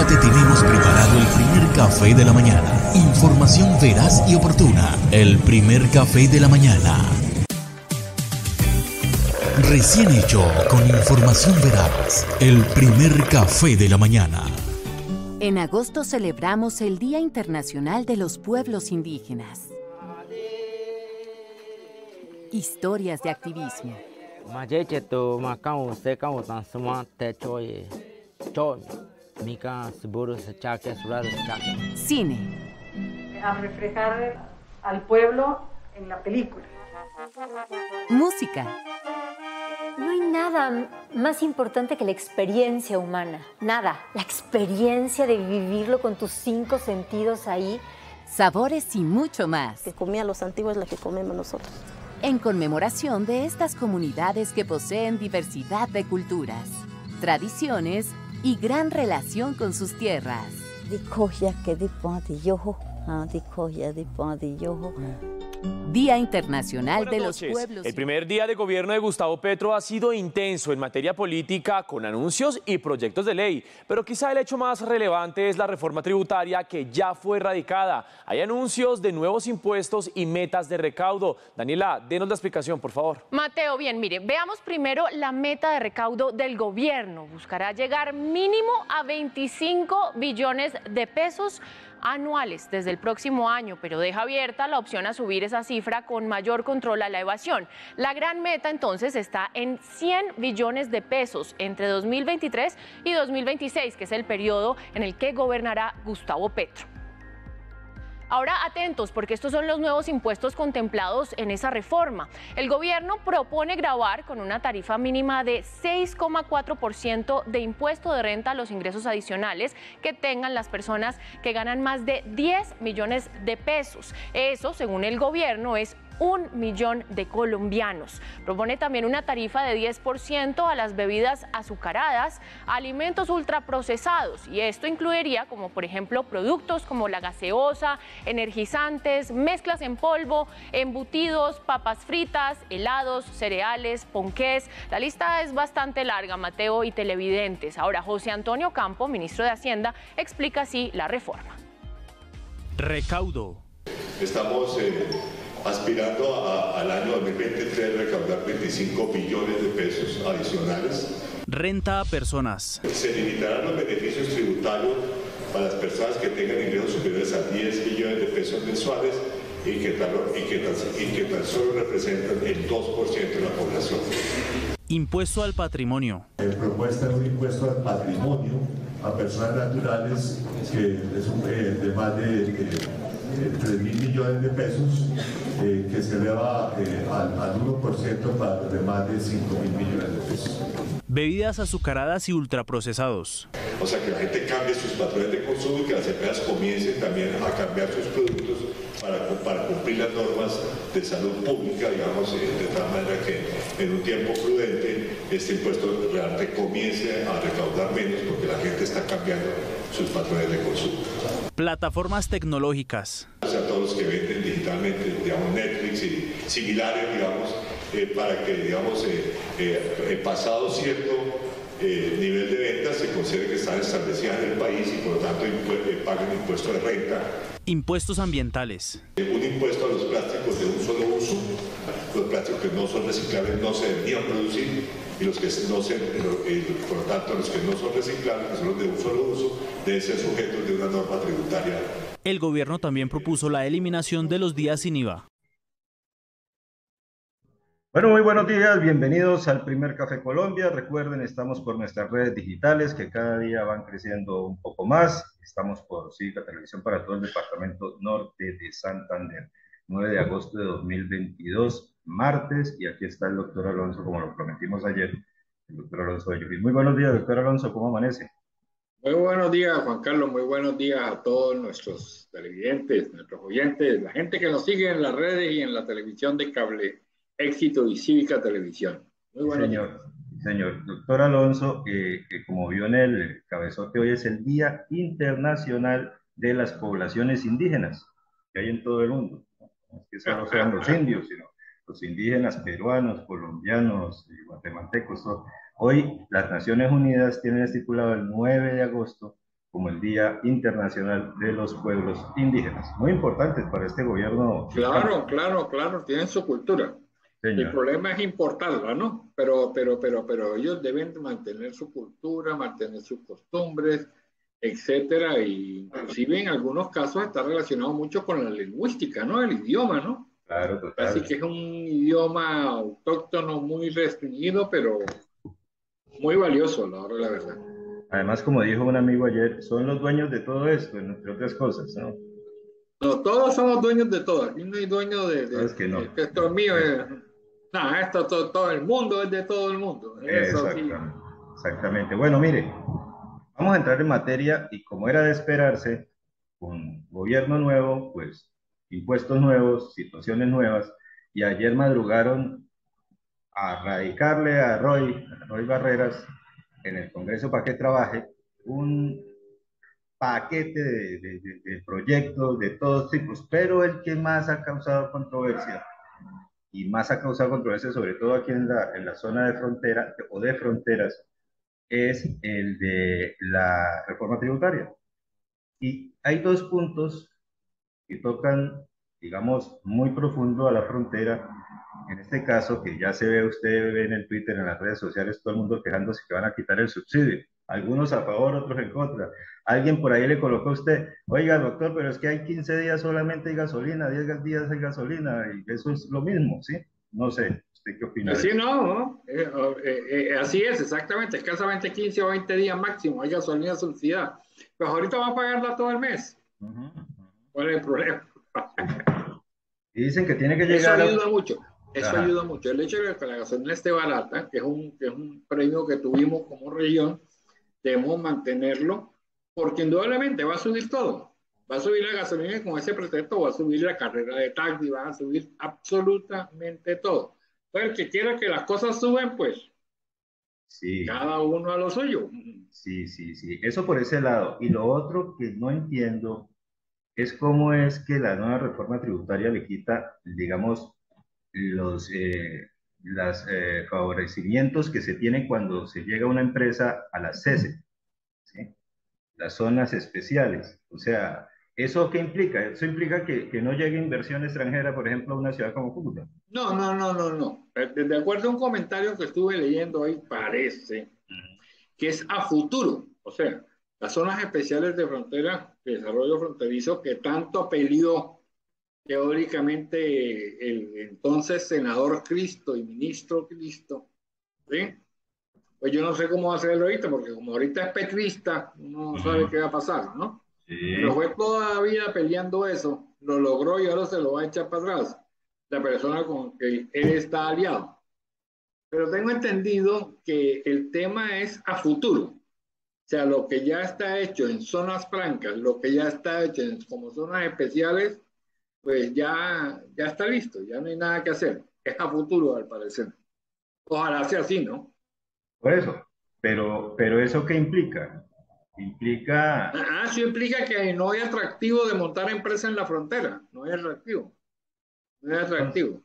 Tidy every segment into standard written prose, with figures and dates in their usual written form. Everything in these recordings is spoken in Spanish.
Ya te tenemos preparado el primer café de la mañana. Información veraz y oportuna. El primer café de la mañana. Recién hecho con información veraz. El primer café de la mañana. En agosto celebramos el Día Internacional de los Pueblos Indígenas. Historias de activismo. Cine. A reflejar al pueblo en la película. Música. No hay nada más importante que la experiencia humana. Nada. La experiencia de vivirlo con tus 5 sentidos ahí. Sabores y mucho más. Que comían los antiguos es la que comemos nosotros. En conmemoración de estas comunidades que poseen diversidad de culturas, tradiciones y gran relación con sus tierras. Día Internacional de los Pueblos. El primer día de gobierno de Gustavo Petro ha sido intenso en materia política, con anuncios y proyectos de ley. Pero quizá el hecho más relevante es la reforma tributaria que ya fue radicada. Hay anuncios de nuevos impuestos y metas de recaudo. Daniela, denos la explicación, por favor. Mateo, bien, mire, veamos primero la meta de recaudo del gobierno. Buscará llegar mínimo a 25 billones de pesos anuales desde el próximo año, pero deja abierta la opción a subir esa cifra con mayor control a la evasión. La gran meta entonces está en 100 billones de pesos entre 2023 y 2026, que es el periodo en el que gobernará Gustavo Petro. Ahora atentos, porque estos son los nuevos impuestos contemplados en esa reforma. El gobierno propone gravar con una tarifa mínima de 6,4% de impuesto de renta a los ingresos adicionales que tengan las personas que ganan más de 10 millones de pesos. Eso, según el gobierno, es 1 millón de colombianos. Propone también una tarifa de 10% a las bebidas azucaradas, alimentos ultraprocesados, y esto incluiría, como por ejemplo, productos como la gaseosa, energizantes, mezclas en polvo, embutidos, papas fritas, helados, cereales, ponqués. La lista es bastante larga, Mateo y televidentes. Ahora, José Antonio Campo, ministro de Hacienda, explica así la reforma. Recaudo. Estamos aspirando al año 2023 recaudar 25 billones de pesos adicionales. Renta a personas. Se limitarán los beneficios tributarios para las personas que tengan ingresos superiores a 10 billones de pesos mensuales y que tan solo representan el 2% de la población. Impuesto al patrimonio. Propuesta de un impuesto al patrimonio a personas naturales que es de más de 3.000 millones de pesos, que se eleva al 1% para los de más de 5.000 millones de pesos. Bebidas azucaradas y ultraprocesados. O sea, que la gente cambie sus patrones de consumo y que las empresas comiencen también a cambiar sus productos para cumplir las normas de salud pública, digamos, de tal manera que en un tiempo prudente este impuesto realmente comience a recaudar menos porque la gente está cambiando sus patrones de consumo. Plataformas tecnológicas. O sea, todos los que venden digitalmente, digamos, Netflix y similares, digamos, para que, digamos, pasado cierto nivel de ventas se considere que están establecidas en el país y por lo tanto paguen impuesto de renta. Impuestos ambientales. Un impuesto a los plásticos de un solo uso. Los plásticos que no son reciclables no se deberían producir y los que por lo tanto los que no son reciclables, que son los de un solo uso, deben ser sujetos de una norma tributaria. El gobierno también propuso la eliminación de los días sin IVA. Bueno, muy buenos días, bienvenidos al Primer Café Colombia. Recuerden, estamos por nuestras redes digitales que cada día van creciendo un poco más. Estamos por Cívica Televisión para todo el departamento norte de Santander. 9 de agosto de 2022, martes, y aquí está el doctor Alonso, como lo prometimos ayer, el doctor Alonso de Yupil. Muy buenos días, doctor Alonso, ¿cómo amanece? Muy buenos días, Juan Carlos, muy buenos días a todos nuestros televidentes, nuestros oyentes, la gente que nos sigue en las redes y en la televisión de cable Éxito y Cívica Televisión. Muy buenos días. Señor, doctor Alonso, que como vio en el cabezote, hoy es el Día Internacional de las Poblaciones Indígenas que hay en todo el mundo. No es que solo sean los indios, sino los indígenas peruanos, colombianos, guatemaltecos. Hoy las Naciones Unidas tienen estipulado el 9 de agosto como el Día Internacional de los Pueblos Indígenas. Muy importantes para este gobierno. Claro, tienen su cultura. Señor. El problema es importarla, ¿no? Pero ellos deben mantener su cultura, mantener sus costumbres, etcétera, y inclusive en algunos casos está relacionado mucho con la lingüística, ¿no? El idioma, ¿no? Claro, total. Así que es un idioma autóctono muy restringido, pero muy valioso, la verdad. Además, como dijo un amigo ayer, son los dueños de todo esto, entre otras cosas, ¿no? No, todos somos dueños de todo. Aquí no hay dueño de es que no. Esto es mío. No, esto todo el mundo es de todo el mundo. Eso exactamente, sí. Exactamente. Bueno, mire, vamos a entrar en materia y como era de esperarse, con gobierno nuevo, pues impuestos nuevos, situaciones nuevas, y ayer madrugaron a radicarle a Roy Barreras en el Congreso para que trabaje un paquete de proyectos de todos tipos, pero el que más ha causado controversia, y más ha causado controversia sobre todo aquí en la zona de frontera o de fronteras, es el de la reforma tributaria. Y hay dos puntos que tocan, digamos, muy profundo a la frontera. En este caso, que ya se ve, usted ve en el Twitter, en las redes sociales, todo el mundo quejándose que van a quitar el subsidio. Algunos a favor, otros en contra. Alguien por ahí le colocó a usted, oiga, doctor, pero es que hay 15 días solamente hay gasolina, 10 días hay gasolina, y eso es lo mismo, ¿sí? No sé, ¿usted qué opina? Sí, no, así es, exactamente, escasamente 15 o 20 días máximo hay gasolina subsidiada. Pues ahorita va a pagarla todo el mes. ¿Cuál es el problema? Y dicen que tiene que llegar... Eso ayuda mucho. Eso ayuda mucho. El hecho de que la gasolina esté barata, que es un premio que tuvimos como región, debemos mantenerlo, porque indudablemente va a subir todo. Va a subir la gasolina y con ese pretexto va a subir la carrera de taxi, va a subir absolutamente todo. Entonces, el que quiera que las cosas suben, pues, sí, cada uno a lo suyo. Sí. Eso por ese lado. Y lo otro que no entiendo es cómo es que la nueva reforma tributaria le quita, digamos, los favorecimientos que se tienen cuando se llega a una empresa a las CESE, ¿sí? Las zonas especiales. O sea, ¿eso qué implica? Eso implica que no llegue inversión extranjera, por ejemplo, a una ciudad como Cúcuta. No. De acuerdo a un comentario que estuve leyendo hoy, parece que es a futuro. O sea, las zonas especiales de frontera, de desarrollo fronterizo, que tanto peleó teóricamente el entonces senador Cristo y ministro Cristo, ¿sí? Pues yo no sé cómo va a hacerlo ahorita, porque como ahorita es petrista, uno no sabe qué va a pasar, ¿no? Sí. Pero fue toda la vida peleando eso, lo logró y ahora se lo va a echar para atrás la persona con que él está aliado. Pero tengo entendido que el tema es a futuro. O sea, lo que ya está hecho en zonas francas, lo que ya está hecho como zonas especiales, pues ya está listo, ya no hay nada que hacer. Es a futuro, al parecer. Ojalá sea así, ¿no? Por eso. Pero ¿eso qué implica? Implica... Sí implica que no hay atractivo de montar empresa en la frontera. No hay atractivo. No hay atractivo.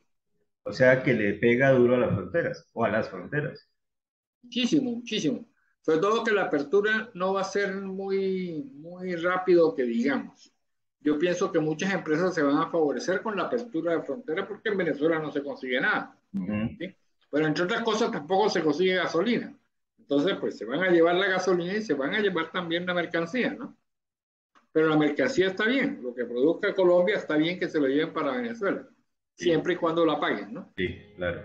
O sea, que le pega duro a las fronteras, o a las fronteras. Muchísimo. Sobre todo que la apertura no va a ser muy rápido, que digamos. Yo pienso que muchas empresas se van a favorecer con la apertura de frontera porque en Venezuela no se consigue nada. ¿Sí? Pero entre otras cosas tampoco se consigue gasolina. Entonces, pues se van a llevar la gasolina y se van a llevar también la mercancía, ¿no? Pero la mercancía está bien. Lo que produzca Colombia está bien que se lo lleven para Venezuela. Sí. Siempre y cuando la paguen, ¿no? Sí, claro.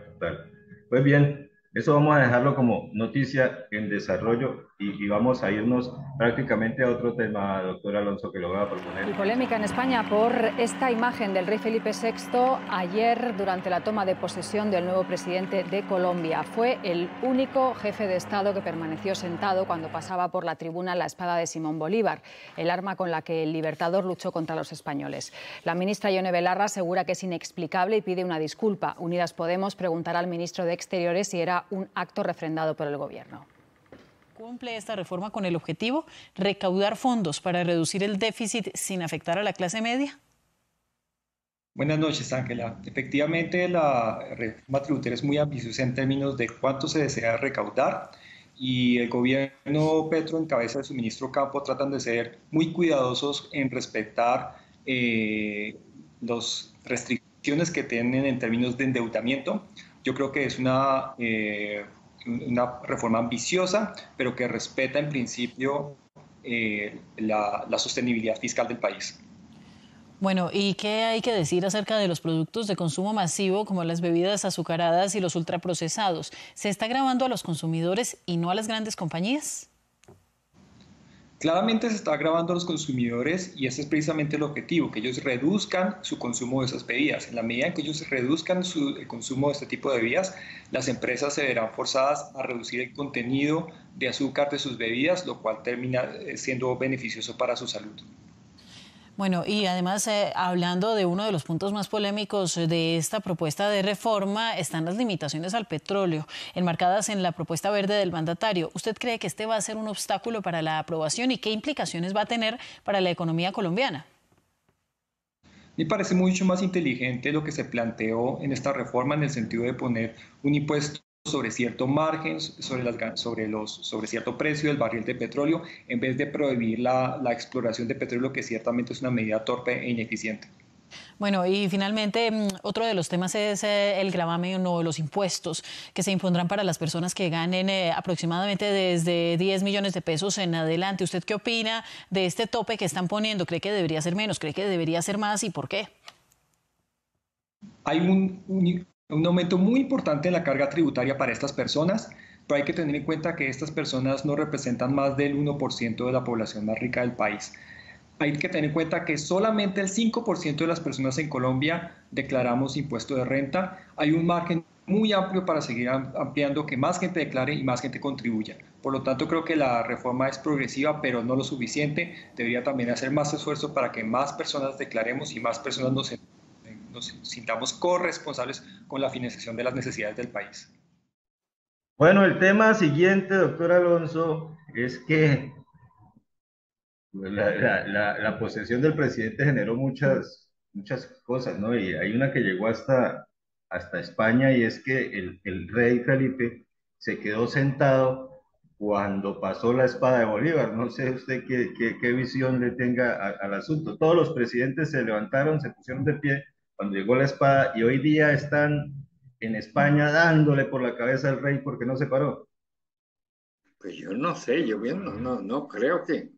Pues bien, eso vamos a dejarlo como noticia en desarrollo y vamos a irnos prácticamente a otro tema, doctor Alonso, que lo va a proponer. Y polémica en España por esta imagen del rey Felipe VI ayer durante la toma de posesión del nuevo presidente de Colombia. Fue el único jefe de Estado que permaneció sentado cuando pasaba por la tribuna la espada de Simón Bolívar, el arma con la que el Libertador luchó contra los españoles. La ministra Ione Belarra asegura que es inexplicable y pide una disculpa. Unidas Podemos preguntará al ministro de Exteriores si era un acto refrendado por el gobierno. ¿Cumple esta reforma con el objetivo recaudar fondos para reducir el déficit sin afectar a la clase media? Buenas noches, Ángela. Efectivamente, la reforma tributaria es muy ambiciosa en términos de cuánto se desea recaudar y el gobierno Petro, en cabeza de su ministro Campo, tratan de ser muy cuidadosos en respetar las restricciones que tienen en términos de endeudamiento. Yo creo que es una reforma ambiciosa, pero que respeta en principio la sostenibilidad fiscal del país. Bueno, ¿y qué hay que decir acerca de los productos de consumo masivo como las bebidas azucaradas y los ultraprocesados? ¿Se está gravando a los consumidores y no a las grandes compañías? Claramente se está agravando a los consumidores y ese es precisamente el objetivo, que ellos reduzcan su consumo de esas bebidas. En la medida en que ellos reduzcan el consumo de este tipo de bebidas, las empresas se verán forzadas a reducir el contenido de azúcar de sus bebidas, lo cual termina siendo beneficioso para su salud. Bueno, y además, hablando de uno de los puntos más polémicos de esta propuesta de reforma, están las limitaciones al petróleo, enmarcadas en la propuesta verde del mandatario. ¿Usted cree que este va a ser un obstáculo para la aprobación y qué implicaciones va a tener para la economía colombiana? Me parece mucho más inteligente lo que se planteó en esta reforma en el sentido de poner un impuesto sobre cierto margen, sobre cierto precio del barril de petróleo, en vez de prohibir la exploración de petróleo, que ciertamente es una medida torpe e ineficiente. Bueno, y finalmente, otro de los temas es el gravamen o los impuestos que se impondrán para las personas que ganen aproximadamente desde 10 millones de pesos en adelante. ¿Usted qué opina de este tope que están poniendo? ¿Cree que debería ser menos? ¿Cree que debería ser más? ¿Y por qué? Hay un aumento muy importante en la carga tributaria para estas personas, pero hay que tener en cuenta que estas personas no representan más del 1% de la población más rica del país. Hay que tener en cuenta que solamente el 5% de las personas en Colombia declaramos impuesto de renta. Hay un margen muy amplio para seguir ampliando, que más gente declare y más gente contribuya. Por lo tanto, creo que la reforma es progresiva, pero no lo suficiente. Debería también hacer más esfuerzo para que más personas declaremos y más personas nos sintamos corresponsables con la financiación de las necesidades del país. Bueno, el tema siguiente, doctor Alonso, es que la posesión del presidente generó muchas cosas, ¿no? Y hay una que llegó hasta España, y es que el rey Felipe se quedó sentado cuando pasó la espada de Bolívar. No sé usted qué visión le tenga al asunto. Todos los presidentes se levantaron, se pusieron de pie cuando llegó la espada, y hoy día están en España dándole por la cabeza al rey porque no se paró. Pues yo no sé, yo bien no creo que...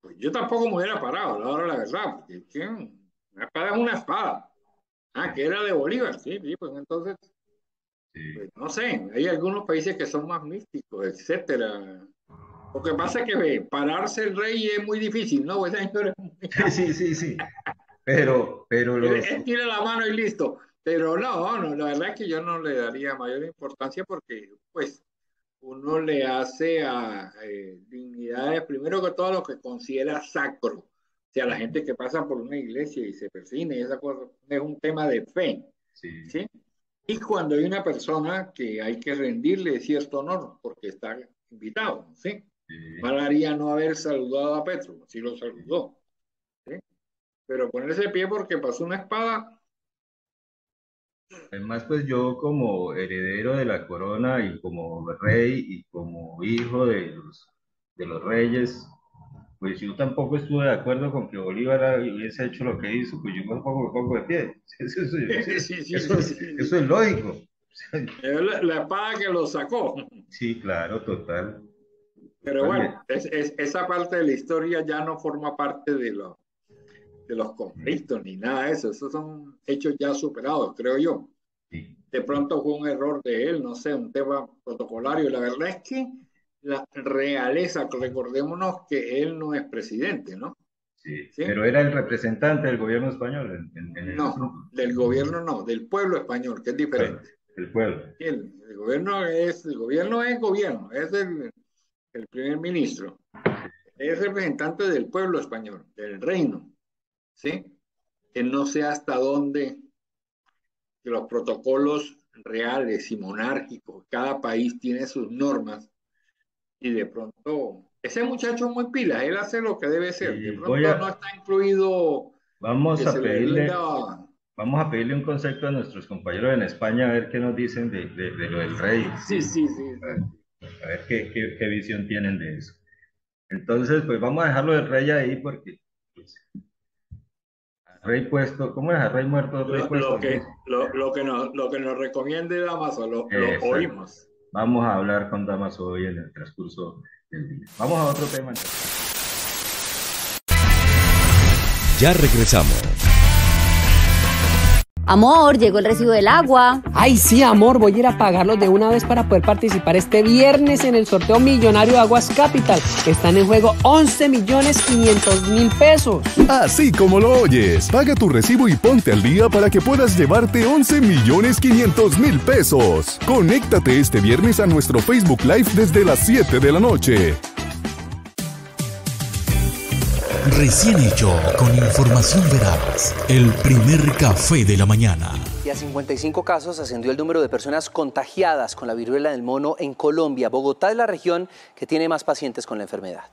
Pues yo tampoco me hubiera parado, la verdad, porque una espada es una espada. Ah, que era de Bolívar, sí, pues entonces, pues, no sé, hay algunos países que son más místicos, etcétera. Lo que pasa es que pararse el rey es muy difícil, ¿no? Pues, sí. Pero él tira la mano y listo. Pero no, la verdad es que yo no le daría mayor importancia porque, pues, uno le hace a dignidades, primero que todo, lo que considera sacro. O sea, la gente que pasa por una iglesia y se persina y esa cosa es un tema de fe. ¿Sí? Y cuando hay una persona que hay que rendirle cierto honor porque está invitado, ¿sí? Mal haría no haber saludado a Petro, sí lo saludó. ¿Sí? Pero ponerse de pie porque pasó una espada. Además, pues yo como heredero de la corona y como rey y como hijo de los reyes, pues yo tampoco estuve de acuerdo con que Bolívar hubiese hecho lo que hizo, pues yo tampoco me pongo de pie. Eso es lógico. La espada que lo sacó. Sí, claro, total. Pero bueno, esa parte de la historia ya no forma parte de los conflictos ni nada de eso. Esos son hechos ya superados, creo yo. Sí. De pronto fue un error de él, no sé, un tema protocolario. La verdad es que la realeza, recordémonos que él no es presidente, ¿no? Sí. Pero era el representante del gobierno español. No, del gobierno no, del pueblo español, que es diferente. El pueblo. El gobierno es gobierno, es el primer ministro. Es representante del pueblo español, del reino. ¿Sí? Que no sé hasta dónde que los protocolos reales y monárquicos, cada país tiene sus normas, y de pronto, ese muchacho es muy pila, él hace lo que debe ser, de pronto no está incluido. Vamos a pedirle un consejo a nuestros compañeros en España, a ver qué nos dicen de lo del rey. Sí. a ver qué visión tienen de eso. Entonces, pues vamos a dejarlo del rey ahí porque, pues, rey puesto, ¿cómo es? A rey muerto, rey puesto. Lo que nos recomiende Damaso, lo oímos. Vamos a hablar con Damaso hoy en el transcurso del día. Vamos a otro tema. Ya regresamos. Amor, llegó el recibo del agua. Ay, sí, amor, voy a ir a pagarlo de una vez para poder participar este viernes en el sorteo millonario de Aguas Capital. Están en juego 11.500.000 pesos. Así como lo oyes, paga tu recibo y ponte al día para que puedas llevarte 11.500.000 pesos. Conéctate este viernes a nuestro Facebook Live desde las 7 de la noche. Recién hecho, con información veraz, el primer café de la mañana. Y a 55 casos ascendió el número de personas contagiadas con la viruela del mono en Colombia. Bogotá es la región que tiene más pacientes con la enfermedad.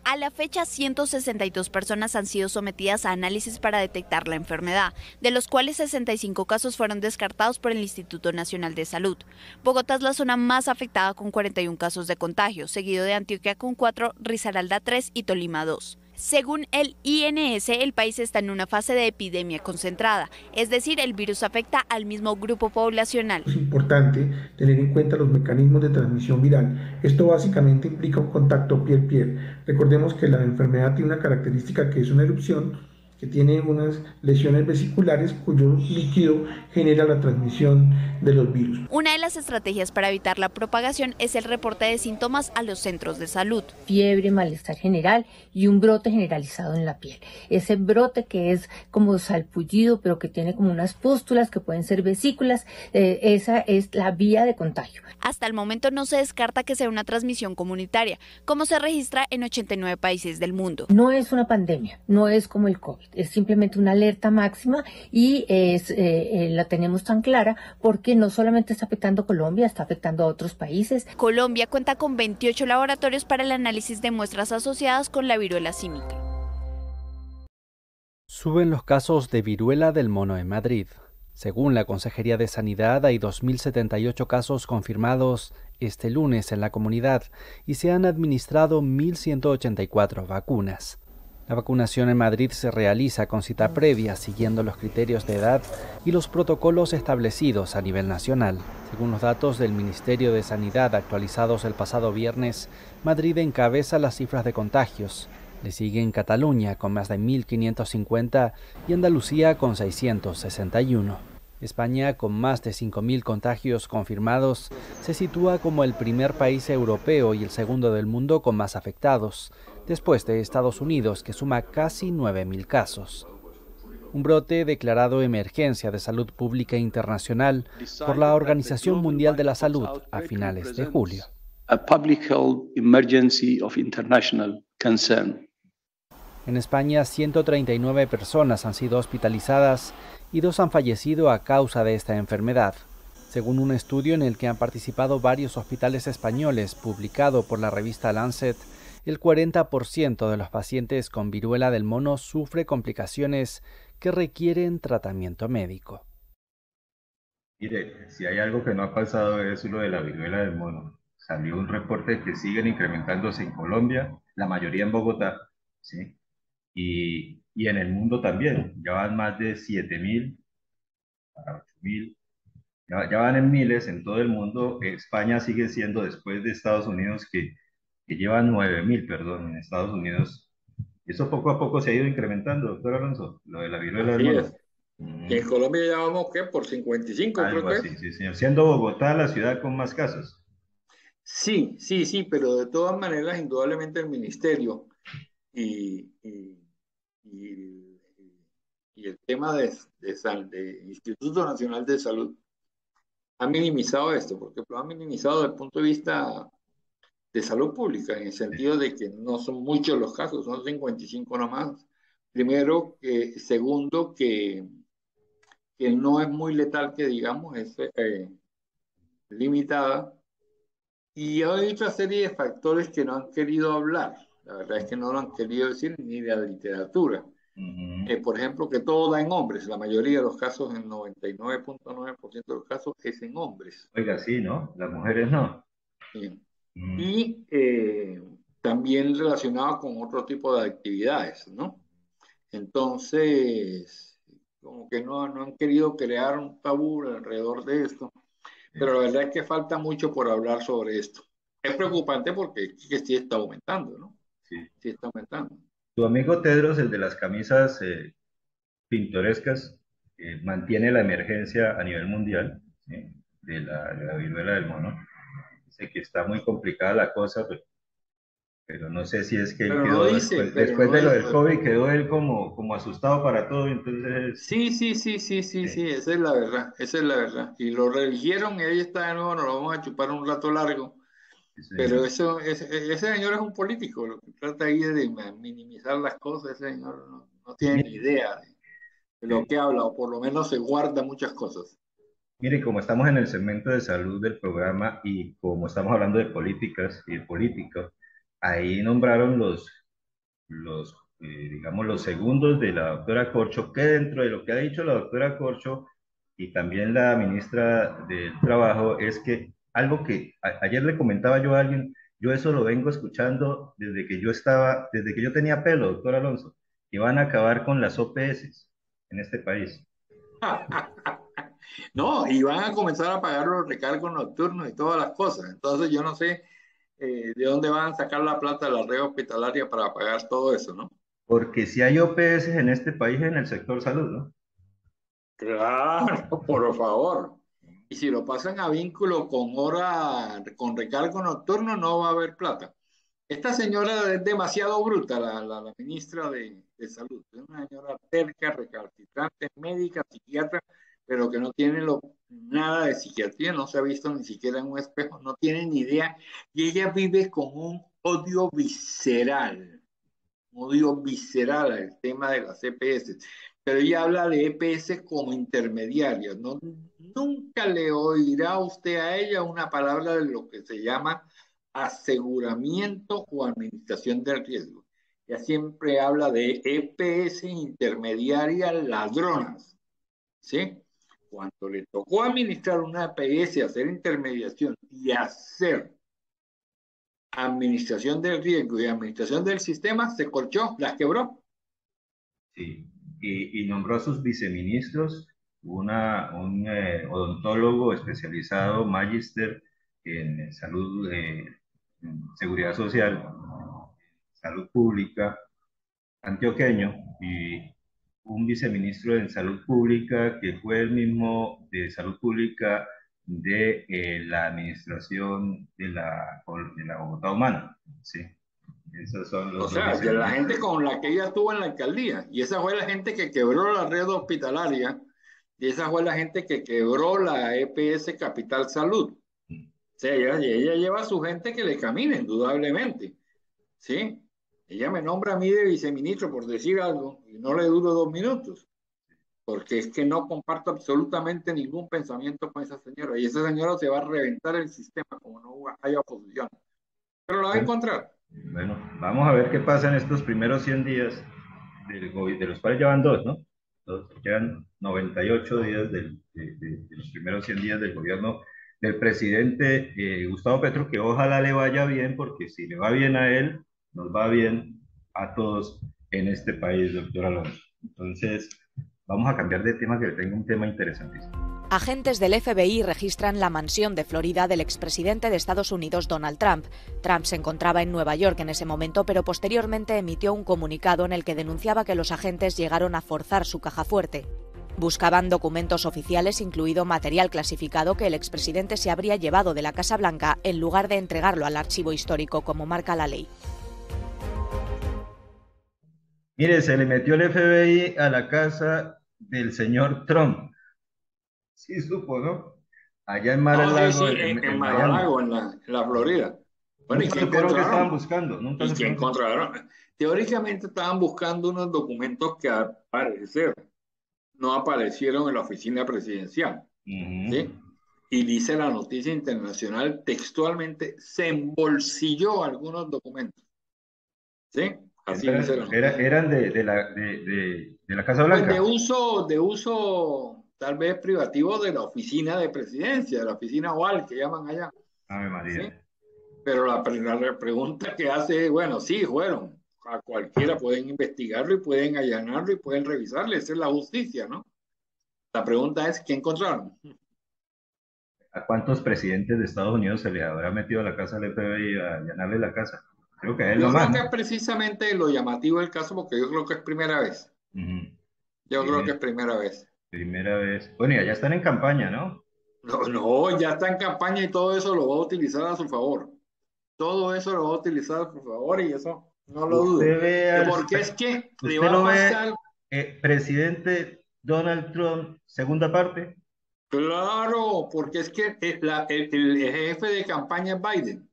A la fecha, 162 personas han sido sometidas a análisis para detectar la enfermedad, de los cuales 65 casos fueron descartados por el Instituto Nacional de Salud. Bogotá es la zona más afectada con 41 casos de contagio, seguido de Antioquia con 4, Risaralda 3 y Tolima 2. Según el INS, el país está en una fase de epidemia concentrada, es decir, el virus afecta al mismo grupo poblacional. Es importante tener en cuenta los mecanismos de transmisión viral. Esto básicamente implica un contacto piel-piel. Recordemos que la enfermedad tiene una característica que es una erupción, que tiene unas lesiones vesiculares cuyo líquido genera la transmisión de los virus. Una de las estrategias para evitar la propagación es el reporte de síntomas a los centros de salud. Fiebre, malestar general y un brote generalizado en la piel. Ese brote que es como salpullido, pero que tiene como unas pústulas que pueden ser vesículas, esa es la vía de contagio. Hasta el momento no se descarta que sea una transmisión comunitaria, como se registra en 89 países del mundo. No es una pandemia, no es como el COVID. Es simplemente una alerta máxima y la tenemos tan clara porque no solamente está afectando a Colombia, está afectando a otros países. Colombia cuenta con 28 laboratorios para el análisis de muestras asociadas con la viruela símica. Suben los casos de viruela del mono en Madrid. Según la Consejería de Sanidad, hay 2.078 casos confirmados este lunes en la comunidad y se han administrado 1.184 vacunas. La vacunación en Madrid se realiza con cita previa, siguiendo los criterios de edad y los protocolos establecidos a nivel nacional. Según los datos del Ministerio de Sanidad actualizados el pasado viernes, Madrid encabeza las cifras de contagios. Le siguen Cataluña con más de 1.550 y Andalucía con 661. España, con más de 5.000 contagios confirmados, se sitúa como el primer país europeo y el segundo del mundo con más afectados, después de Estados Unidos, que suma casi 9.000 casos. Un brote declarado emergencia de salud pública internacional por la Organización Mundial de la Salud a finales de julio. En España, 139 personas han sido hospitalizadas y 2 han fallecido a causa de esta enfermedad, según un estudio en el que han participado varios hospitales españoles publicado por la revista Lancet. El 40% de los pacientes con viruela del mono sufre complicaciones que requieren tratamiento médico. Mire, si hay algo que no ha pasado es lo de la viruela del mono. Salió un reporte que siguen incrementándose en Colombia, la mayoría en Bogotá, ¿sí? Y en el mundo también. Ya van más de 7.000 para 8.000. Ya van en miles en todo el mundo. España sigue siendo, después de Estados Unidos, que llevan 9.000, perdón, en Estados Unidos. Eso poco a poco se ha ido incrementando, doctor Alonso, lo de la viruela del mono. Y en Colombia ya vamos, ¿qué? Por 55, Algo creo que. así, sí, señor. Siendo Bogotá la ciudad con más casos. Sí, pero de todas maneras, indudablemente el ministerio y el tema de Instituto Nacional de Salud ha minimizado esto, porque lo ha minimizado desde el punto de vista de salud pública, en el sentido de que no son muchos los casos, son 55 nomás. Primero, segundo, que no es muy letal, que digamos, es limitada. Y hay otra serie de factores que no han querido hablar. La verdad es que no lo han querido decir ni de la literatura. Por ejemplo, que todo da en hombres. La mayoría de los casos, el 99.9% de los casos, es en hombres. Oiga, sí, ¿no? Las mujeres no. Y también relacionado con otro tipo de actividades, ¿no? Entonces, como que no han querido crear un tabú alrededor de esto, pero la verdad es que falta mucho por hablar sobre esto. Es preocupante porque que sí está aumentando, ¿no? Sí está aumentando. Tu amigo Tedros, el de las camisas pintorescas, mantiene la emergencia a nivel mundial, ¿sí? de la viruela del mono. Dice que está muy complicada la cosa, pero no sé si es que él quedó, después de lo del COVID, quedó él como asustado para todo, entonces... Sí, esa es la verdad. Y lo reeligieron y ahí está de nuevo, nos lo vamos a chupar un rato largo. Pero ese señor es un político, lo que trata ahí es de minimizar las cosas. Ese señor no tiene ni idea de lo que habla, o por lo menos se guarda muchas cosas. Mire, como estamos en el segmento de salud del programa y como estamos hablando de políticas y de políticos, ahí nombraron digamos, los segundos de la doctora Corcho, que dentro de lo que ha dicho la doctora Corcho y también la ministra del Trabajo, es que algo que ayer le comentaba yo a alguien, yo eso lo vengo escuchando desde que yo tenía pelo, doctor Alonso, que van a acabar con las OPS en este país. No, y van a comenzar a pagar los recargos nocturnos y todas las cosas. Entonces yo no sé de dónde van a sacar la plata de la red hospitalaria para pagar todo eso, ¿no? Porque si hay OPS en este país en el sector salud, ¿no? Claro, por favor. Y si lo pasan a vínculo con recargo nocturno, no va a haber plata. Esta señora es demasiado bruta, la ministra de Salud. Es una señora terca, recalcitrante, médica, psiquiatra, pero que no tiene nada de psiquiatría, no se ha visto ni siquiera en un espejo, no tiene ni idea. Y ella vive con un odio visceral al tema de las EPS. Pero ella habla de EPS como intermediarias, ¿no? Nunca le oirá usted a ella una palabra de lo que se llama aseguramiento o administración del riesgo. Ella siempre habla de EPS intermediarias ladronas, ¿sí? Cuando le tocó administrar una EPS, hacer intermediación y hacer administración del riesgo y administración del sistema, se corchó, las quebró. Sí, y nombró a sus viceministros, un odontólogo especializado, magíster en salud, en seguridad social, salud pública, antioqueño, y un viceministro en salud pública que fue el mismo de salud pública de la administración de la Bogotá Humana, ¿sí? Esos son los de la gente con la que ella estuvo en la alcaldía, y esa fue la gente que quebró la red hospitalaria, y esa fue la gente que quebró la EPS Capital Salud. O sea, ella lleva a su gente que le camina, indudablemente, ¿sí? Ella me nombra a mí de viceministro por decir algo, y no le duro 2 minutos, porque es que no comparto absolutamente ningún pensamiento con esa señora, y esa señora se va a reventar el sistema como no haya oposición, pero la va a encontrar. Bueno, vamos a ver qué pasa en estos primeros 100 días de los cuales llevan 2, ¿no? Quedan 98 días de los primeros 100 días del gobierno del presidente Gustavo Petro, que ojalá le vaya bien, porque si le va bien a él, nos va bien a todos en este país, doctor Alonso. Entonces, vamos a cambiar de tema, que tengo un tema interesantísimo. Agentes del FBI registran la mansión de Florida del expresidente de Estados Unidos, Donald Trump. Trump se encontraba en Nueva York en ese momento, pero posteriormente emitió un comunicado en el que denunciaba que los agentes llegaron a forzar su caja fuerte. Buscaban documentos oficiales, incluido material clasificado que el expresidente se habría llevado de la Casa Blanca en lugar de entregarlo al archivo histórico, como marca la ley. Mire, se le metió el FBI a la casa del señor Trump. Sí supo, ¿no? Allá en Mar-a-Lago. Sí, en Mar-a-Lago, en la Florida. Bueno, ¿y qué encontraron? ¿Qué estaban buscando? ¿Y qué encontraron? Teóricamente estaban buscando unos documentos que al parecer no aparecieron en la oficina presidencial. ¿Sí? Y dice la noticia internacional textualmente, se embolsilló algunos documentos. ¿Sí? Así dice la noticia. ¿Eran de la Casa Blanca? Pues de uso tal vez privativo de la oficina de presidencia, de la oficina oval que llaman allá. Ave María. ¿Sí? Pero la pregunta que hace es, bueno, sí, fueron. A cualquiera pueden investigarlo y pueden allanarlo y pueden revisarlo. Esa es la justicia, ¿no? La pregunta es, ¿qué encontraron? ¿A cuántos presidentes de Estados Unidos se les habrá metido a la casa del FBI a allanarle la casa? Creo que es lo Yo más, creo que ¿no? es precisamente lo llamativo del caso, porque yo creo que es primera vez. Yo creo que es primera vez. Primera vez. Bueno, y allá están en campaña, ¿no? No, ya está en campaña y todo eso lo va a utilizar a su favor. Todo eso lo va a utilizar a su favor y eso no lo dudo. Porque es que le va a pasar. Presidente Donald Trump, segunda parte. Claro, porque es que el jefe de campaña es Biden.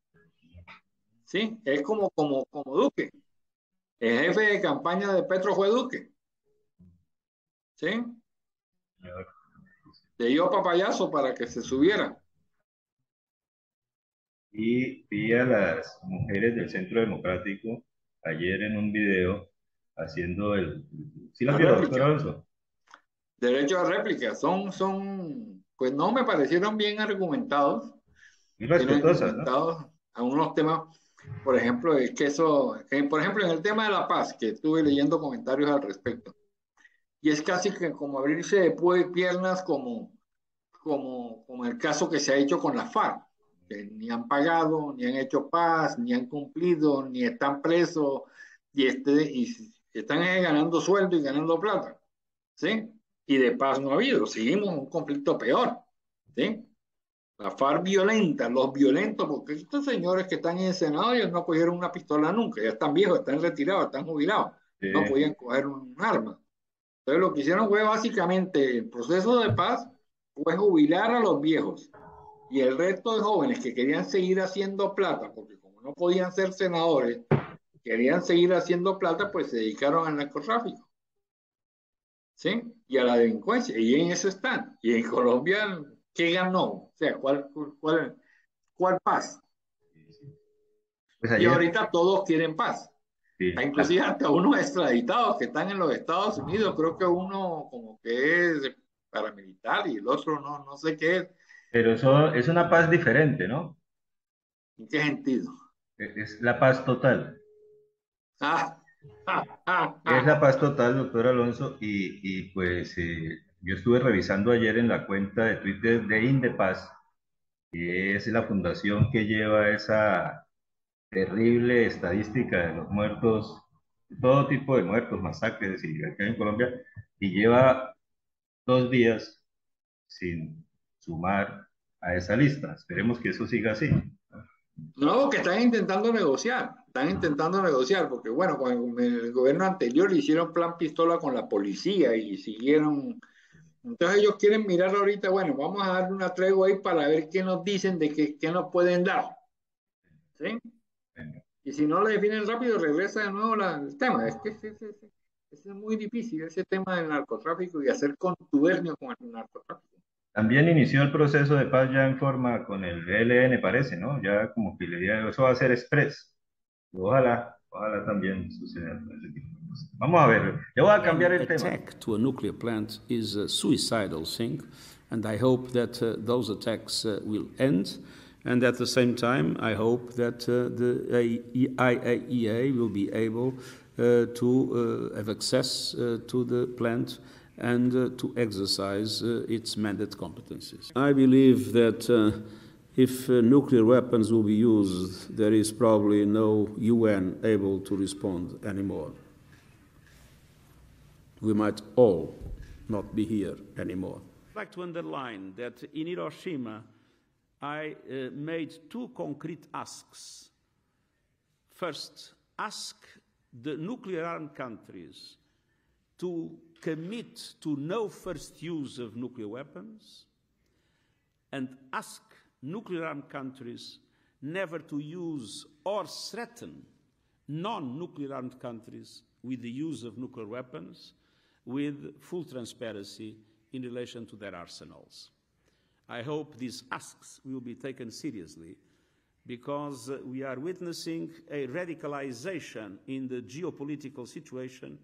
Sí, es como Duque. El jefe de campaña de Petro fue Duque. ¿Sí? Le dio papayazo para que se subiera. Y vi a las mujeres del Centro Democrático ayer en un video haciendo ¿sí las vieron, doctor Alonso? Derecho a réplica. Pues no me parecieron bien argumentados. Y respetuosas, ¿no? A unos temas, por ejemplo, es que por ejemplo, en el tema de la paz, que estuve leyendo comentarios al respecto, y es casi que como abrirse de piernas como el caso que se ha hecho con la FARC, que ni han pagado, ni han hecho paz, ni han cumplido, ni están presos, y están ganando sueldo y ganando plata, ¿sí? Y de paz no ha habido, seguimos un conflicto peor, ¿sí? La FARC violenta, los violentos, porque estos señores que están en el Senado, ellos no cogieron una pistola nunca, ya están viejos, están retirados, están jubilados, no podían coger un arma. Entonces lo que hicieron fue básicamente el proceso de paz, fue jubilar a los viejos y el resto de jóvenes que querían seguir haciendo plata, porque como no podían ser senadores, querían seguir haciendo plata, pues se dedicaron al narcotráfico, ¿sí? Y a la delincuencia, y en eso están. Y en Colombia, ¿qué ganó? O sea, ¿cuál paz? Pues ayer, y ahorita todos quieren paz. Sí, inclusive hasta unos extraditados que están en los Estados Unidos, creo que uno como que es paramilitar y el otro no sé qué es. Pero eso es una paz diferente, ¿no? ¿En qué sentido? Es la paz total. Es la paz total, doctor Alonso, y pues yo estuve revisando ayer en la cuenta de Twitter de Indepaz, que es la fundación que lleva esa terrible estadística de los muertos, todo tipo de muertos, masacres, y acá en Colombia, y lleva 2 días sin sumar a esa lista. Esperemos que eso siga así. No, que están intentando negociar, porque bueno, con el gobierno anterior le hicieron plan pistola con la policía y siguieron. Entonces ellos quieren mirar ahorita, bueno, vamos a darle una tregua ahí para ver qué nos dicen de qué nos pueden dar. ¿Sí? Y si no lo definen rápido, regresa de nuevo el tema. Es que es muy difícil ese tema del narcotráfico y hacer contubernio con el narcotráfico. También inició el proceso de paz ya en forma con el ELN, parece, ¿no? Ya como que eso va a ser express. Ojalá también suceda. Vamos a ver. Yo voy a cambiar el tema. Attack to a nuclear plant is a suicidal thing, and I hope that those attacks will end. And at the same time, I hope that the IAEA will be able to have access to the plant and to exercise its mandate competencies. I believe that if nuclear weapons will be used, there is probably no UN able to respond anymore. We might all not be here anymore. I'd like to underline that in Hiroshima, I made 2 concrete asks. First, ask the nuclear-armed countries to commit to no first use of nuclear weapons, and ask nuclear-armed countries never to use or threaten non-nuclear-armed countries with the use of nuclear weapons with full transparency in relation to their arsenals. I hope these asks will be taken seriously because we are witnessing a radicalization in the geopolitical situation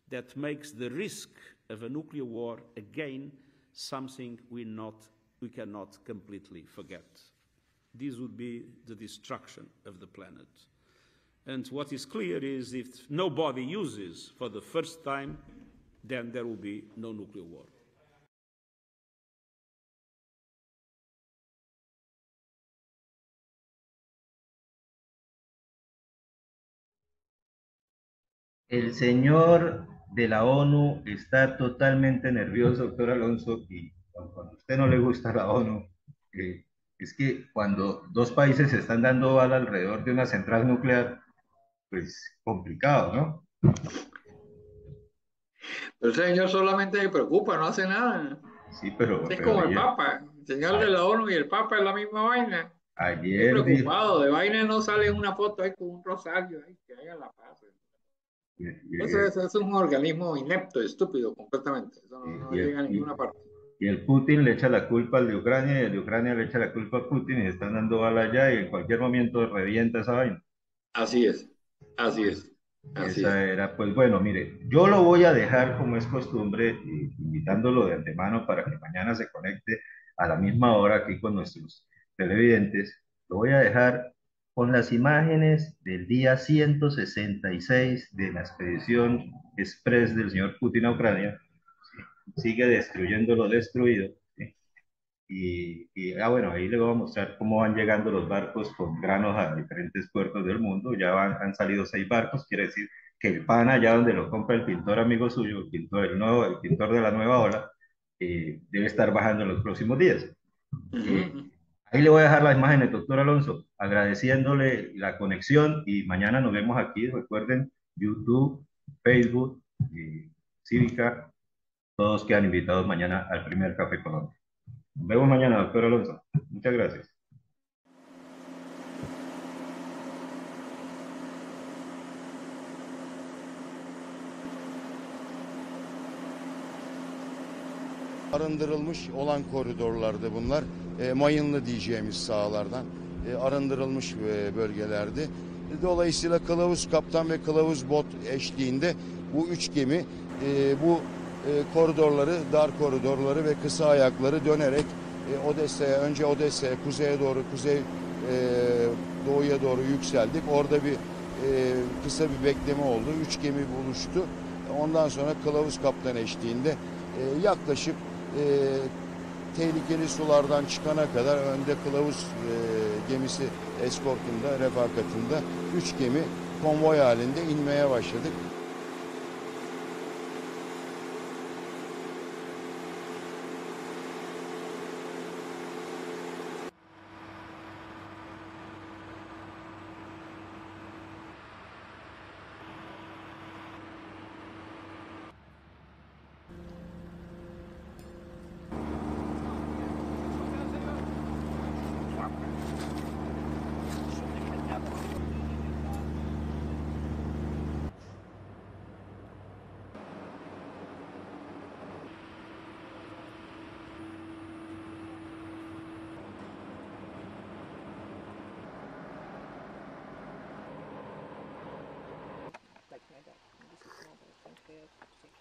that makes the risk of a nuclear war again something we cannot completely forget. this would be the destruction of the planet. And what is clear is if nobody uses for the first time, then there will be no nuclear war. El señor de la ONU está totalmente nervioso, doctor Alonso, y cuando a usted no le gusta la ONU, es que cuando dos países se están dando bala alrededor de una central nuclear, pues complicado, ¿no? El señor solamente se preocupa, no hace nada. Sí, pero... Es como el Papa, el señor de la ONU y el Papa es la misma vaina. Ayer... Estoy preocupado, de vaina no sale una foto ahí con un rosario, ahí, que haga la paz. Eso es un organismo inepto, estúpido, completamente. Eso no llega a ninguna parte. Y el Putin le echa la culpa al de Ucrania y el de Ucrania le echa la culpa a Putin y están dando bala allá y en cualquier momento revienta esa vaina. Así es, así es. Esa era, pues bueno, mire, yo lo voy a dejar como es costumbre, invitándolo de antemano para que mañana se conecte a la misma hora aquí con nuestros televidentes. Lo voy a dejar con las imágenes del día 166 de la expedición express del señor Putin a Ucrania. ¿Sí? Sigue destruyendo lo destruido. ¿Sí? Bueno, ahí le voy a mostrar cómo van llegando los barcos con granos a diferentes puertos del mundo. Ya han salido 6 barcos, quiere decir que el pan allá donde lo compra el pintor amigo suyo, el pintor de la nueva ola, debe estar bajando en los próximos días. Ahí le voy a dejar las imágenes, doctor Alonso, agradeciéndole la conexión y mañana nos vemos aquí. Recuerden, YouTube, Facebook, Cívica, todos quedan invitados mañana al primer Café Colombia. Nos vemos mañana, doctor Alonso. Muchas gracias. Arındırılmış olan koridorlarda bunlar mayınlı diyeceğimiz sahalardan arındırılmış bölgelerdi. Dolayısıyla kılavuz kaptan ve kılavuz bot eşliğinde bu 3 gemi bu koridorları, dar koridorları ve kısa ayakları dönerek Odessa'ya, önce Odessa'ya, kuzeye doğru, doğuya doğru yükseldik. Orada bir kısa bir bekleme oldu. 3 gemi buluştu. Ondan sonra kılavuz kaptan eşliğinde yaklaşık tehlikeli sulardan çıkana kadar önde kılavuz gemisi eskortunda, refakatında 3 gemi konvoy halinde inmeye başladık.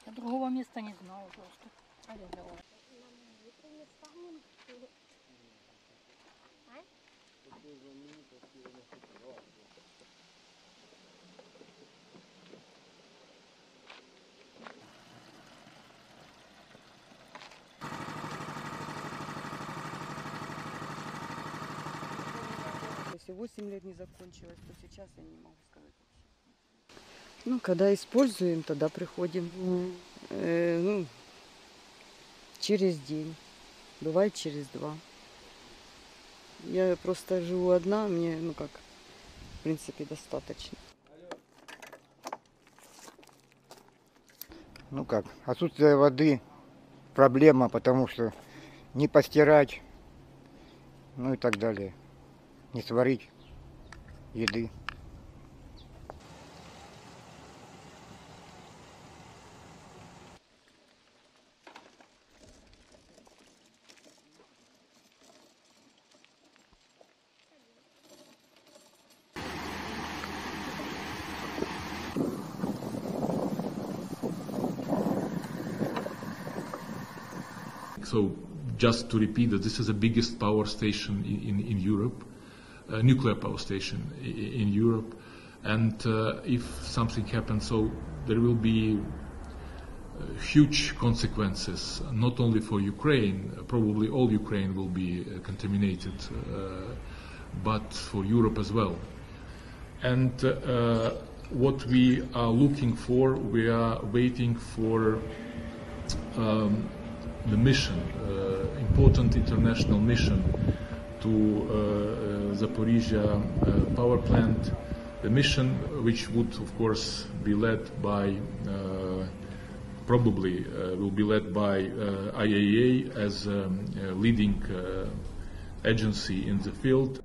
Я другого места не знала просто. Если 8 лет не закончилось, то сейчас я не могу сказать. Ну, когда используем, тогда приходим. Через день. Бывает через 2. Я просто живу одна, мне, в принципе, достаточно. Отсутствие воды проблема, потому что не постирать, и так далее. Не сварить еды. So just to repeat that this is the biggest power station in Europe. nuclear power station in Europe. And if something happens, so there will be huge consequences, not only for Ukraine, probably all Ukraine will be contaminated, but for Europe as well. And what we are looking for, we are waiting for the mission, important international mission to Zaporizhia power plant, the mission which would of course be led by, probably will be led by IAEA as a leading agency in the field.